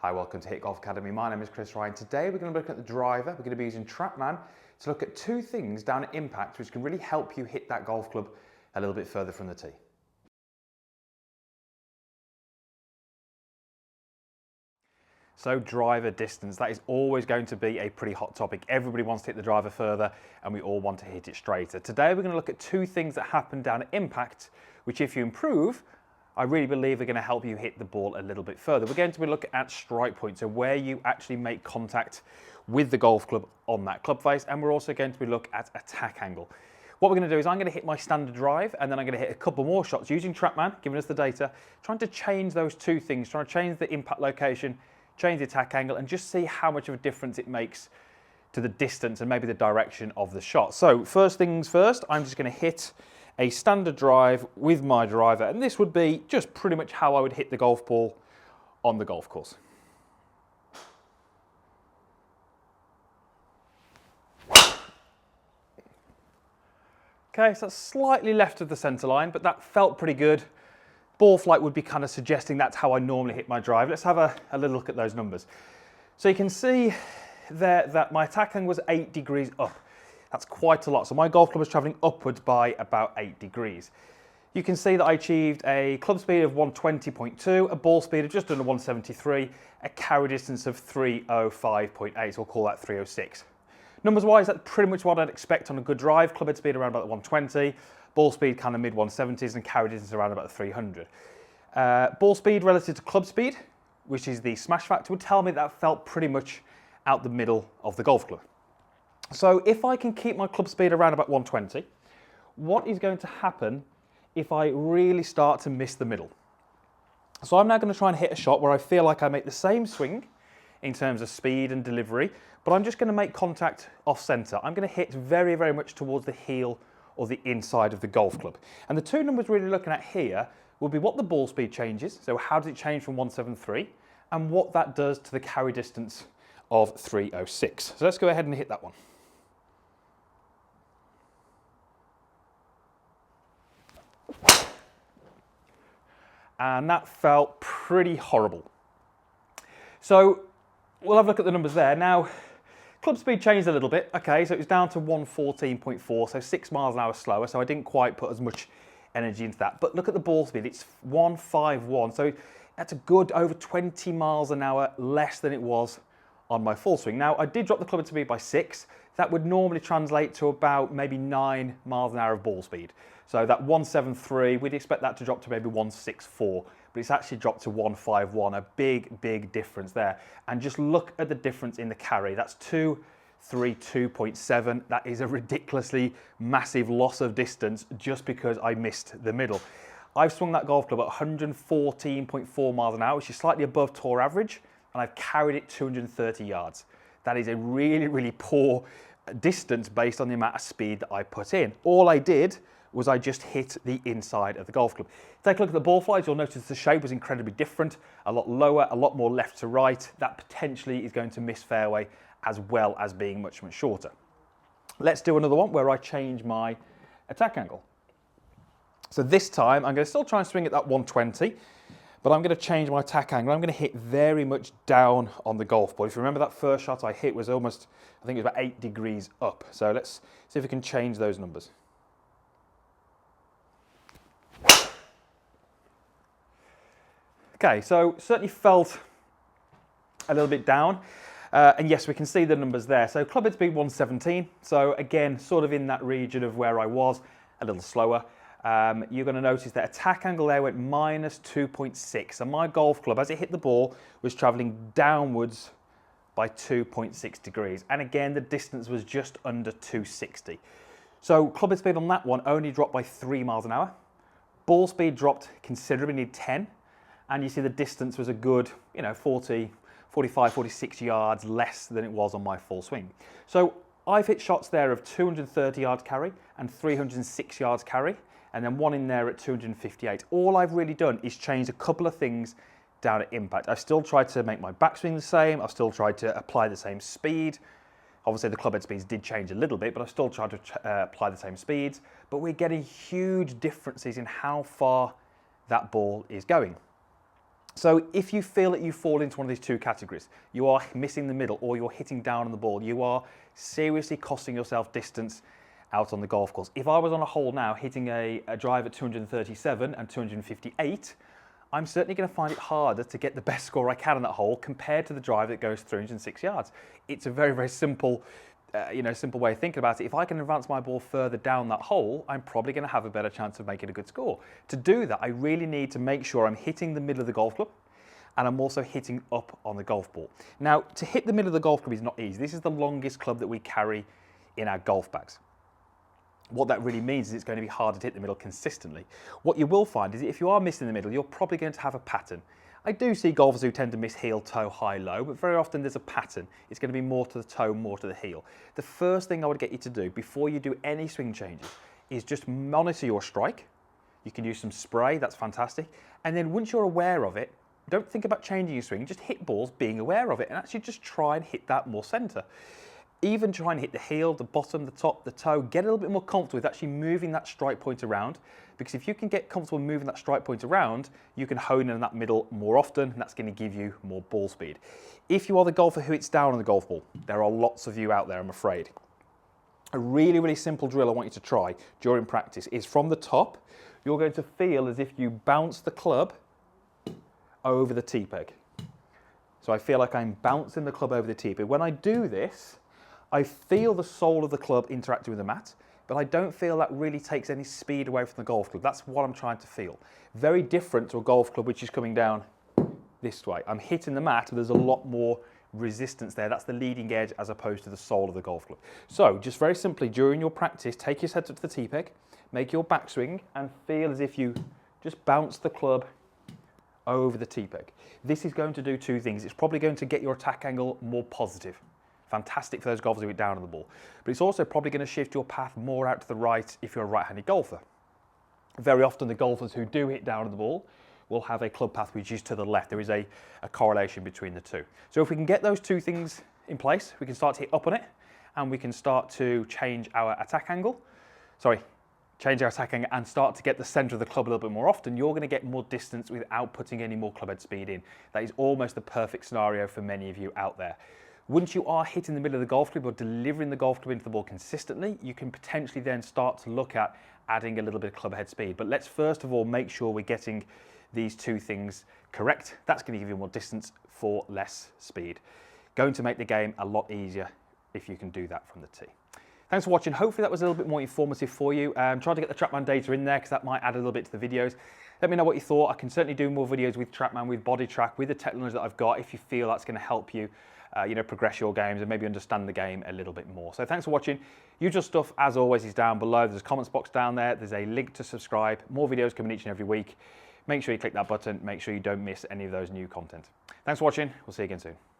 Hi, welcome to Hit Golf Academy. My name is Chris Ryan. Today we're going to look at the driver. We're going to be using Trackman to look at two things down at impact which can really help you hit that golf club a little bit further from the tee. So driver distance, that is always going to be a pretty hot topic. Everybody wants to hit the driver further and we all want to hit it straighter. Today we're going to look at two things that happen down at impact, which if you improve, I really believe are going to help you hit the ball a little bit further. We're going to be looking at strike point, so where you actually make contact with the golf club on that club face, and we're also going to be looking at attack angle. What we're going to do is I'm going to hit my standard drive, and then I'm going to hit a couple more shots using Trackman, giving us the data, trying to change those two things, trying to change the impact location, change the attack angle, and just see how much of a difference it makes to the distance and maybe the direction of the shot. So first things first, I'm just going to hit a standard drive with my driver, and this would be just pretty much how I would hit the golf ball on the golf course. Okay, so that's slightly left of the centre line, but that felt pretty good. Ball flight would be kind of suggesting that's how I normally hit my drive. Let's have a little look at those numbers. So you can see there that my attack angle was 8 degrees up. That's quite a lot. So my golf club was travelling upwards by about 8 degrees. You can see that I achieved a club speed of 120.2, a ball speed of just under 173, a carry distance of 305.8, so we'll call that 306. Numbers wise, that's pretty much what I'd expect on a good drive. Club head speed around about 120, ball speed kind of mid 170s, and carry distance around about 300. Ball speed relative to club speed, which is the smash factor, would tell me that felt pretty much out the middle of the golf club. So if I can keep my club speed around about 120, what is going to happen if I really start to miss the middle? So I'm now going to try and hit a shot where I feel like I make the same swing in terms of speed and delivery, but I'm just going to make contact off centre. I'm going to hit very, very much towards the heel or the inside of the golf club. And the two numbers we're really looking at here will be what the ball speed changes, so how does it change from 173, and what that does to the carry distance of 306. So let's go ahead and hit that one. And that felt pretty horrible. So we'll have a look at the numbers there. Now, club speed changed a little bit. Okay, so it was down to 114.4, so 6 miles an hour slower, so I didn't quite put as much energy into that. But look at the ball speed, it's 151, so that's a good over 20 miles an hour less than it was on my full swing. Now, I did drop the club speed by 6. That would normally translate to about maybe 9 miles an hour of ball speed. So that 173, we'd expect that to drop to maybe 164, but it's actually dropped to 151, a big, big difference there. And just look at the difference in the carry. That's 232.7. That is a ridiculously massive loss of distance just because I missed the middle. I've swung that golf club at 114.4 miles an hour, which is slightly above tour average, and I've carried it 230 yards. That is a really, really poor distance based on the amount of speed that I put in. All I did was I just hit the inside of the golf club. Take a look at the ball flights, you'll notice the shape was incredibly different, a lot lower, a lot more left to right. That potentially is going to miss fairway as well as being much, much shorter. Let's do another one where I change my attack angle. So this time I'm going to still try and swing at that 120, but I'm going to change my attack angle. I'm going to hit very much down on the golf ball. If you remember that first shot I hit was almost, I think it was about 8 degrees up. So let's see if we can change those numbers. Okay, so certainly felt a little bit down. And yes, we can see the numbers there. So club head speed 117. So again, sort of in that region of where I was, a little slower. You're going to notice that attack angle there went minus 2.6. And my golf club, as it hit the ball, was traveling downwards by 2.6 degrees. And again, the distance was just under 260. So club head speed on that one only dropped by 3 miles an hour. Ball speed dropped considerably, nearly 10. And you see the distance was a good, 40, 45, 46 yards less than it was on my full swing. So I've hit shots there of 230 yards carry and 306 yards carry, and then one in there at 258. All I've really done is change a couple of things down at impact. I've still tried to make my backswing the same. I've still tried to apply the same speed. Obviously the club head speeds did change a little bit, but I've still tried to apply the same speeds. But we're getting huge differences in how far that ball is going. So if you feel that you fall into one of these two categories, you are missing the middle or you're hitting down on the ball, you are seriously costing yourself distance out on the golf course. If I was on a hole now hitting a drive at 237 and 258, I'm certainly going to find it harder to get the best score I can on that hole compared to the drive that goes 306 yards. It's a very, very simple simple way of thinking about it. If I can advance my ball further down that hole, I'm probably going to have a better chance of making a good score. To do that, I really need to make sure I'm hitting the middle of the golf club and I'm also hitting up on the golf ball. Now, to hit the middle of the golf club is not easy. This is the longest club that we carry in our golf bags. What that really means is it's going to be harder to hit the middle consistently. What you will find is if you are missing the middle, you're probably going to have a pattern. I do see golfers who tend to miss heel, toe, high, low, but very often there's a pattern. It's going to be more to the toe, more to the heel. The first thing I would get you to do before you do any swing changes is just monitor your strike. You can use some spray, that's fantastic. And then once you're aware of it, don't think about changing your swing, just hit balls being aware of it and actually just try and hit that more center. Even try and hit the heel, the bottom, the top, the toe, get a little bit more comfortable with actually moving that strike point around, because if you can get comfortable moving that strike point around, you can hone in on that middle more often, and that's going to give you more ball speed. If you are the golfer who hits down on the golf ball, there are lots of you out there, I'm afraid. A really, really simple drill I want you to try during practice is from the top, you're going to feel as if you bounce the club over the tee peg. So I feel like I'm bouncing the club over the tee peg. When I do this, I feel the sole of the club interacting with the mat, but I don't feel that really takes any speed away from the golf club. That's what I'm trying to feel. Very different to a golf club which is coming down this way. I'm hitting the mat, but there's a lot more resistance there. That's the leading edge as opposed to the sole of the golf club. So just very simply, during your practice, take your head up to the tee peg, make your backswing, and feel as if you just bounce the club over the tee peg. This is going to do two things. It's probably going to get your attack angle more positive. Fantastic for those golfers who hit down on the ball. But it's also probably going to shift your path more out to the right if you're a right-handed golfer. Very often the golfers who do hit down on the ball will have a club path which is to the left. There is a correlation between the two. So if we can get those two things in place, we can start to hit up on it and we can start to change our attack angle. Change our attack angle and start to get the center of the club a little bit more often, you're going to get more distance without putting any more club head speed in. That is almost the perfect scenario for many of you out there. Once you are hitting the middle of the golf club or delivering the golf club into the ball consistently, you can potentially then start to look at adding a little bit of club head speed. But let's first of all make sure we're getting these two things correct. That's going to give you more distance for less speed. Going to make the game a lot easier if you can do that from the tee. Thanks for watching. Hopefully that was a little bit more informative for you. Try to get the Trackman data in there because that might add a little bit to the videos. Let me know what you thought. I can certainly do more videos with Trackman, with body track, with the technology that I've got if you feel that's going to help you progress your games and maybe understand the game a little bit more. So thanks for watching. Usual stuff, as always, is down below. There's a comments box down there. There's a link to subscribe. More videos coming each and every week. Make sure you click that button. Make sure you don't miss any of those new content. Thanks for watching. We'll see you again soon.